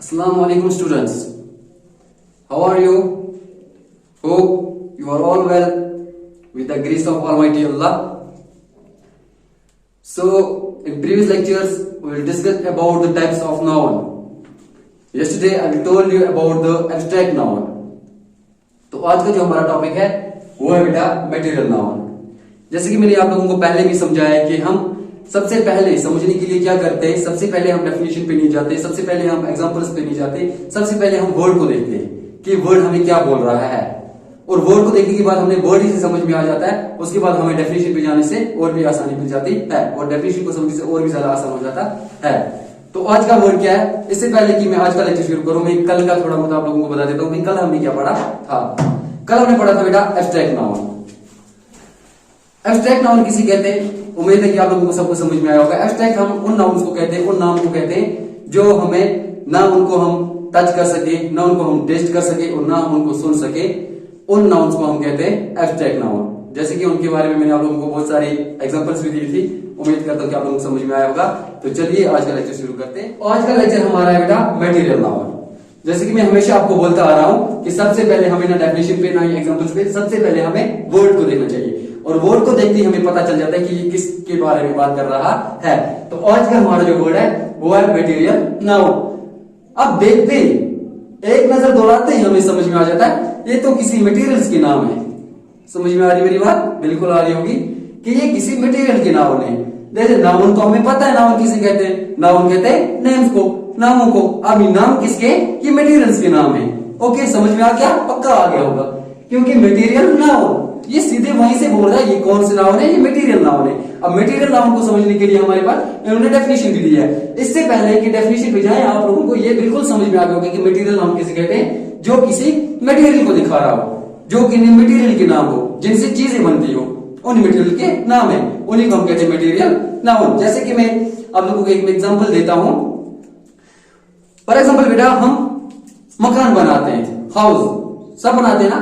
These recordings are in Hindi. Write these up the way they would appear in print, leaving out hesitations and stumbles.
Assalamu alaikum students. How are you? Hope you are all well with the grace of Almighty Allah. So in previous lectures we will discuss about the types of noun. Yesterday I told you about the abstract noun. तो आज का जो हमारा टॉपिक है वो है बेटा मटेरियल नाउन। जैसे कि मैंने आप लोगों को पहले भी समझाया कि हम सबसे पहले समझने के लिए क्या करते हैं, सबसे पहले हम डेफिनेशन पे नहीं जाते, सबसे पहले हम एग्जांपल्स पे नहीं जाते, सबसे पहले हम वर्ड को देखते हैं कि वर्ड हमें क्या बोल रहा है, और वर्ड को देखने के बाद हमें वर्ड ही से समझ में आ जाता है। उसके बाद हमें डेफिनेशन पे जाने से और भी आसानी मिल जाती है और डेफिनेशन को समझने से और भी ज्यादा आसान हो जाता है। तो आज का वर्ड क्या है, इससे पहले कि मैं आज का लेक्चर शुरू करूं मैं कल का थोड़ा बहुत आप लोगों को बता देता हूं। कल हमने क्या पढ़ा था? कल हमने पढ़ा था बेटा एब्स्ट्रैक्ट नाउन। एब्स्ट्रैक्ट नाउन किसी कहते हैं, उम्मीद है कि आप लोगों को सबको समझ में आया होगा। एब्स्ट्रैक्ट हम उन नाउन्स को कहते हैं, उन नाम को कहते हैं जो हमें ना उनको हम टच कर सके, ना उनको हम टेस्ट कर सके और ना हम उनको सुन सके, उन नाउन्स को हम कहते हैं एब्स्ट्रैक्ट नाउन। जैसे कि उनके बारे में मैंने आप लोगों को बहुत सारी एग्जांपल्स भी दी थी, उम्मीद करता हूं कि आप लोगों को समझ में आया होगा। तो चलिए आज का लेक्चर शुरू करते हैं। आज का लेक्चर हमारा है बेटा मटेरियल नाउन। जैसे कि मैं हमेशा आपको बोलता आ रहा हूं कि सबसे पहले हमें ना डेफिनेशन पे ना ही एग्जांपल्स पे, सबसे पहले हमें वर्ड को देखना चाहिए और वर्ड को देखते ही हमें पता चल जाता है कि ये किसके बारे में बात कर रहा है। तो आज का हमारा जो वर्ड है वो है मटेरियल नाउन। अब देखते ही एक नजर दौड़ाते ही हमें समझ में आ जाता है ये तो किसी मटेरियल्स के नाम है। समझ में आ रही मेरी बात? बिल्कुल आ रही होगी कि ये किसी मटेरियल के नाउन है। जैसे नाउन तो हमें पता है, नाउन किसे कहते हैं? नाउन कहते हैं नेम्स को, नामों को। अब ये नाम किसके? ये मटेरियल्स के नाम है। ओके, समझ में आ गया? पक्का आ गया होगा, क्योंकि मटेरियल नाउन ये सीधे वहीं से बोल रहा है ये कौन से नाउन है, ये मटेरियल नाउन है। अब मटेरियल नाउन को समझने के लिए हमारे पास इन्होंने डेफिनेशन भी दी है। इससे पहले कि डेफिनेशन पे जाए आप लोगों को ये बिल्कुल समझ में आ गया होगा कि मटेरियल नाउन किसे कहते हैं? जो किसी मटेरियल को दिखा रहा हो, जो कि मटेरियल के नाम हो, जिनसे चीजें बनती हो, उन मटेरियल के नाम है, उन्हीं को हम कहते हैं मटेरियल नाउन। जैसे कि मैं आप लोगों को एक एग्जांपल देता हूं। फॉर एग्जांपल बेटा हम मकान बनाते हैं, हाउस सब बनाते हैं ना,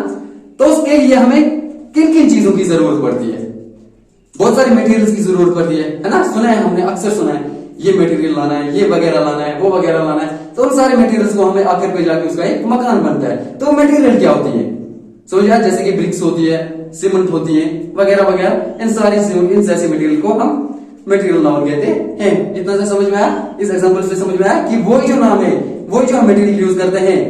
तो उसके लिए हमें किन किन चीजों की जरूरत पड़ती है? बहुत सारी मटेरियल्स की जरूरत पड़ती है ना? सुना है, हमने अक्सर सुना है ये मटेरियल लाना है, ये वगैरह लाना है, वो वगैरह लाना है। तो उन सारे मटेरियल्स को हमें आखिर पे जाके उसका एक मकान बनता है। तो मटेरियल क्या होती है? समझ आया? जैसे कि ब्रिक्स होती है, सीमेंट होती है, वगैरह वगैरह। इन जैसे मटेरियल को हम मटेरियल नाउन कहते हैं। इतना से समझ में आया? इस एग्जांपल से समझ में आया कि वो जो नाम है, वो जो हम मटेरियल यूज करते हैं,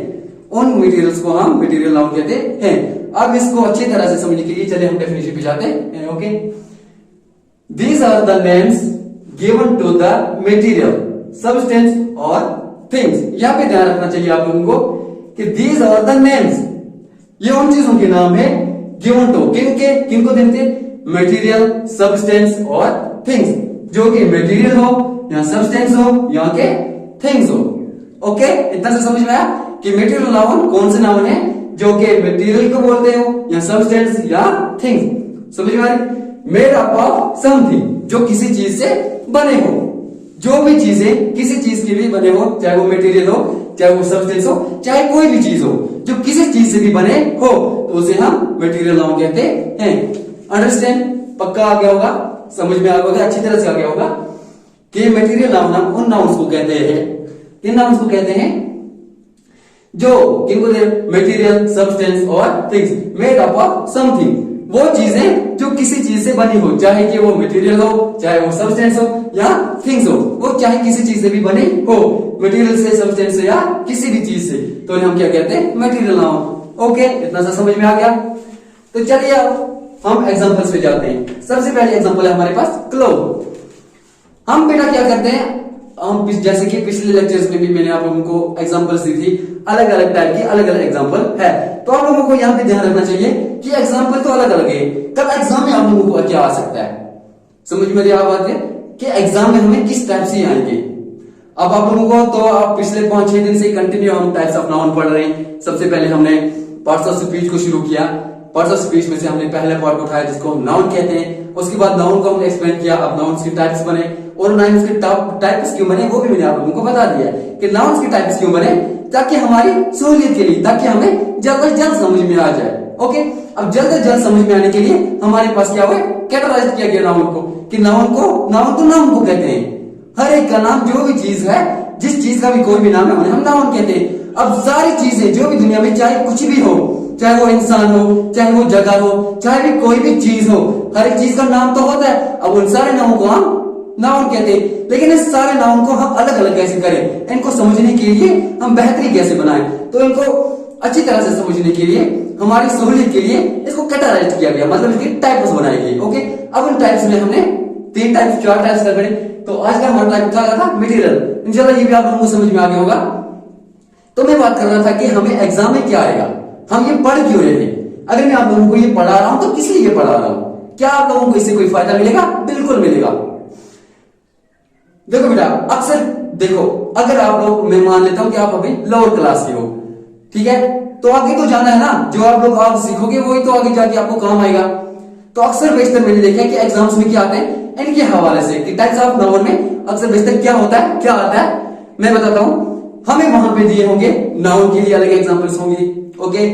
उन मटेरियल्स को हम मटेरियल नाउन कहते हैं। अब इसको अच्छी तरह से समझने के लिए चलिए हम डेफिनेशन पे जाते हैं। Okay, these are the names given to the material, substance और थिंग्स। यहां पे ध्यान रखना चाहिए आप लोगों को कि दीज आर द नेम्स, ये उन चीजों के नाम है गिवन टू, किनको देते हैं? मटेरियल, सब्सटेंस और थिंग्स। जो कि मटेरियल हो या सब्सटेंस हो या के थिंग्स हो। ओके, इतना से समझ में आया कि मटेरियल नाउन कौन से नाउन है? जो कि मटेरियल को बोलते हो या सब्सटेंस या थिंग्स। समझ में आ रही? मेड अप ऑफ समथिंग, जो किसी चीज से बने हो। जो भी चीजें किसी चीज के लिए बने हो, चाहे वो मटेरियल हो, चाहे वो सब्सटेंस हो, चाहे कोई भी चीज हो जो किसी चीज से भी बने हो, तो उसे हम मटेरियल नाउन कहते हैं। अंडरस्टैंड? पक्का आ गया होगा, समझ में आ गया होगा, अच्छी तरह से आ गया होगा कि मटेरियल नाउन उन नाउन्स को कहते हैं, इन नाउन्स को कहते हैं जो किनको दे? मटेरियल, सब्सटेंस और things. Made up of something, वो चीजें जो किसी चीज से बनी हो, चाहे कि वो मटेरियल हो, चाहे वो सब्सटेंस हो या थिंग्स हो, वो चाहे किसी चीज से भी बनी हो, मटेरियल से, सब्सटेंस से या किसी भी चीज से, तो हम क्या कहते हैं? Material noun. ओके, इतना सा समझ में आ गया? तो चलिए अब हम एग्जांपल्स पे जाते हैं। सबसे पहले एग्जांपल है हमारे पास क्लोथ। हम बेटा क्या करते हैं, हम जैसे कि पिछले लेक्चर्स में भी मैंने आप लोगों को एग्जांपल्स दी थी, अलग अलग टाइप की अलग अलग एग्जांपल है। तो आप लोगों को यहाँ पे ध्यान रखना चाहिए कि एग्जांपल तो अलग अलग है। कल एग्जाम में आप लोगों को क्या आ सकता है? समझ में आ बात है कि एग्जाम में हमें किस टाइप से आएंगे। अब आप लोगों को तो आप पिछले 5-6 दिन से कंटिन्यू हम टाइप्स ऑफ नाउन पढ़ रहे हैं। सबसे पहले हमने पार्ट्स ऑफ स्पीच को शुरू किया। पार्ट्स ऑफ स्पीच में से हमने पहले पार्ट को उठाया जिसको हम नाउन कहते हैं। उसके बाद नाउन को हमने एक्सप्लेन किया। अब नाउन्स के टाइप्स बने और नाउन्स के टाइप्स क्यों बने वो भी मैंने आप लोगों को बता दिया कि नाउन्स के टाइप्स क्यों बने, ताकि हमारी सहूलियत के लिए, ताकि हमें जल्द जल्द समझ में आ जाए। ओके, अब जल्द समझ में आने के लिए हमारे पास क्या हुआ? कैटेगराइज किया गया नाउन को कि नाउन तो नाउन को कहते हैं। हर एक का नाम, जो भी चीज है, जिस चीज का भी कोई भी नाम है उन्हें हम नाउन कहते हैं। अब सारी चीजें जो भी दुनिया में, चाहे कुछ भी हो, चाहे वो इंसान हो, चाहे वो जगह हो, चाहे भी कोई भी चीज हो, हर एक चीज का नाम तो होता है। अब उन सारे नामों को हम नाउन कहते हैं। लेकिन इस सारे नाउन को हम अलग अलग कैसे करें, इनको समझने के लिए हम बेहतरी कैसे बनाएं, तो इनको अच्छी तरह से समझने के लिए, हमारी सहूलियत के लिए इसको कैटेगराइज किया गया, मतलब इसकी टाइप्स बनाई गई। ओके, अब इन टाइप्स में हमने 3 टाइप्स 4 टाइप्स कर बने। तो आज का हमारा टाइप क्या था, मटेरियल। इंशाल्लाह ये भी आप लोगों को समझ में आ गया होगा। तो मैं बात कर रहा था कि हमें एग्जाम में क्या आएगा, हम ये पढ़ क्यों रहे हैं। अगर मैं आप लोगों को ये पढ़ा रहा हूं तो किस लिए पढ़ा रहा हूं, क्या आप लोगों को इससे कोई फायदा मिलेगा? बिल्कुल मिलेगा। देखो बेटा, अक्सर देखो, अगर आप लोग, मैं मान लेता हूं कि आप अभी लोअर क्लास के हो, ठीक है, तो आगे तो जाना है ना, जो आप लोग आप सीखोगे वही तो आगे जाके आपको काम आएगा। तो अक्सर बेशतर मैंने देखा कि एग्जाम्स में क्या आते हैं, इनके हवाले से कि टाइप्स ऑफ नाउन में अक्सर बेशतर क्या होता है, क्या आता है, मैं बताता हूं। हमें वहां पे दिए होंगे नाउन के लिए अलग एग्जांपल्स होंगी, ओके,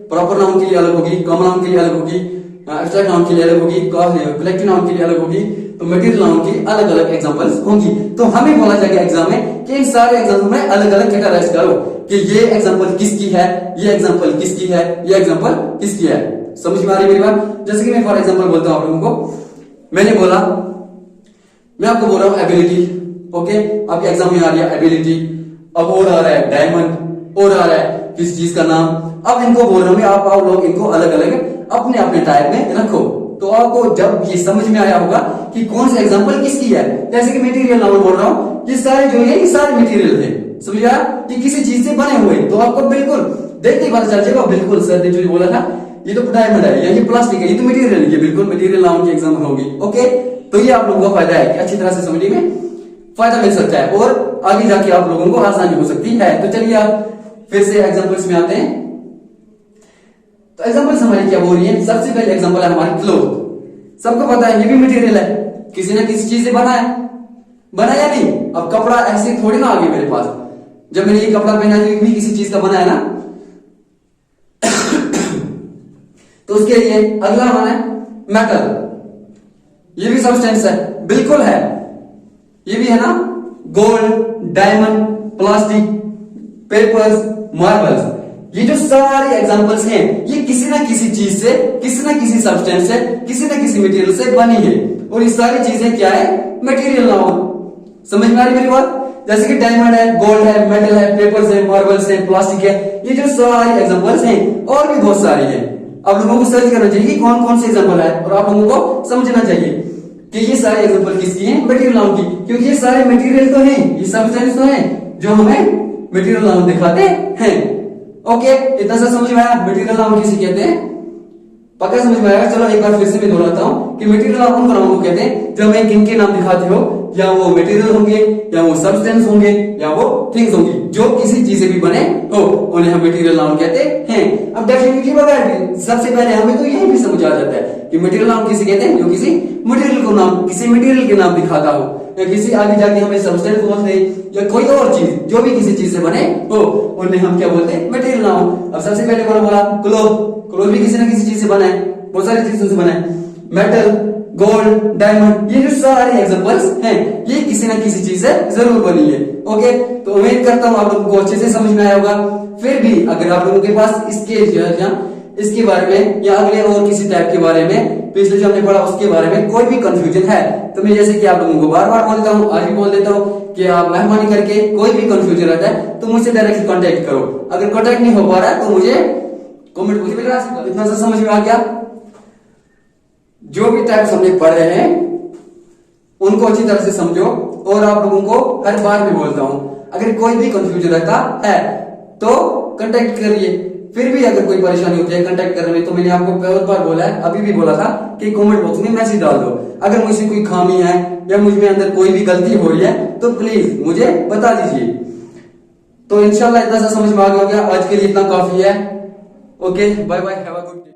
प्रॉपर नाउन के लिए अलग होगी, कॉमन नाउन के लिए अलग होगी, एब्स्ट्रैक्ट नाउन के लिए अलग होगी, कलेक्टिव नाउन के लिए अलग होगी, तो मटेरियल नाउन की अलग अलग एग्जांपल्स होंगी। तो हमें बोला जाएगा एग्जाम में कि इन सारे एग्जाम्पल में अलग अलग कैटेगराइज करो कि ये एग्जांपल किसकी है, ये एग्जांपल किसकी है, ये एग्जांपल किसकी है। समझ में आ रही है मेरी बात? जैसे कि मैं फॉर एग्जांपल बोलता हूं आप लोगों को, मैंने बोला, मैं आपको बोल रहा हूं एबिलिटी, ओके, आपके एग्जाम में आ रही है एबिलिटी, अब और आ रहा है डायमंड, और आ रहा है किस चीज का नाम। अब इनको बोल रहा हूं मैं, आप लोग इनको अलग अलग अपने अपने टाइप में रखो, तो आपको जब ये समझ में आया होगा कि कौन सा एग्जांपल किसकी है। जैसे कि मटेरियल नाउन बोल रहा हूं, ये सारे जो है ये सारे मटेरियल है, समझ आया, ये किसी चीज से बने हुए, तो आपको बिल्कुल देखते ही पता चल जाएगा, बिल्कुल सर ने जो बोला था ये तो डायमंड है या ये प्लास्टिक है, ये तो मटेरियल है, ये बिल्कुल मटेरियल नाउन की एग्जांपल होगी। ओके, तो ये आप लोगों को फायदा है कि अच्छी तरह से समझने में फायदा मिल सकता है और आगे जाके आप लोगों को आसानी हो सकती है। तो चलिए आप फिर से एग्जांपल्स में आते हैं। तो एग्जांपल्स हमारी क्या हो रही है, सबसे पहले एग्जांपल है हमारी क्लोथ। सबको पता है ये भी मटेरियल है, किसी ना किसी चीज से बना है, बना या नहीं। अब कपड़ा ऐसे थोड़ी ना आ गया मेरे पास, जब मैंने ये कपड़ा पहना तो ये भी किसी चीज का बना है ना। तो उसके लिए अगला हमारा है मेटल, ये भी सब्सटेंस है, बिल्कुल है, ये भी है ना, gold, diamond, plastic, papers, marbles, ये जो सारे एग्जांपल्स हैं ये किसी ना किसी चीज से, किसी ना किसी सब्सटेंस से, किसी ना किसी मटेरियल से बनी है, और ये सारी चीजें क्या है, मटेरियल नाउन। समझ में आ रही मेरी बात? जैसे कि डायमंड है, गोल्ड है, मेटल है, पेपर्स है, मार्बल्स है, प्लास्टिक है, ये जो सारी एग्जांपल्स हैं और भी बहुत सारी है। आप लोगों को सर्च करना चाहिए कि कौन कौन से एग्जांपल है, और आप लोगों को समझना चाहिए कि ये सारे एग्जांपल किसकी हैं, मटेरियल नाउन की, क्योंकि ये सारे मटेरियल तो हैं, ये सब्सटेंस तो हैं जो हमें मटेरियल नाउन दिखाते हैं। ओके, इतना सा समझ में आया मटेरियल नाउन किसे कहते हैं, पक्का समझ में आएगा। चलो एक बार फिर से मैं दोहराता हूं कि मटेरियल नाउन उन नाउन को कहते हैं जो हमें किन के नाम दिखाते हो, या वो मटेरियल होंगे, या वो सब्सटेंस होंगे, या वो थिंग्स होंगी, जो किसी चीज से भी बने हो उन्हें हम मटेरियल नाउन कहते हैं। अब डेफिनेटली बगैर भी सबसे पहले हमें तो यही भी समझ आ जाता है कि मटेरियल नाउन किसे कहते हैं, जो किसी मटेरियल को नाम, किसी मटेरियल के नाम दिखाता हो, या किसी आगे जाके हमें सब्सटेंस बोलते हैं, या कोई और चीज जो भी किसी चीज से बने हो उन्हें हम क्या बोलते हैं, मटेरियल नाउन। अब सबसे पहले बोला क्लोथ, क्लोथ भी किसी ना किसी चीज से बना है, बहुत सारी चीजों से बना है। मेटल, गोल्ड, डायमंड, ये जो सारे एग्जांपल्स हैं ये किसी ना किसी चीज से जरूर बनी है। ओके, तो उम्मीद करता हूं आप लोगों को अच्छे से समझ में आया होगा। फिर भी अगर आप लोगों के पास इसके बारे में या अगले और किसी टाइप के बारे में, पिछले जो हमने पढ़ा उसके बारे में कोई भी कंफ्यूजन है, तो मैं जैसे कि आप लोगों को बार बार बोलता हूँ, आज भी बोल देता हूँ कि आप मेहरबानी करके कोई भी कंफ्यूजन रहता है तो मुझसे डायरेक्टली कांटेक्ट करो। अगर कांटेक्ट नहीं हो पा रहा है तो मुझे कमेंट मुझे मिल रहा है। इतना सा समझ में आ गया? जो भी टाइप्स हमने पढ़े हैं उनको अच्छी तरह से समझो, और आप लोगों को हर बार भी बोलता हूं अगर कोई भी कंफ्यूजन रहता है तो कांटेक्ट करिए। फिर भी अगर कोई परेशानी होती है कांटेक्ट करने में, तो मैंने आपको बहुत बार बोला है, अभी भी बोला था कि कमेंट बॉक्स में मैसेज डाल दो। अगर मुझसे कोई खामी है या मुझ में अंदर कोई भी गलती हो रही है तो प्लीज मुझे बता दीजिए। तो इंशाल्लाह इतना सा समझ में आ गया। आज के लिए इतना काफी है। Okay, bye bye, have a good day.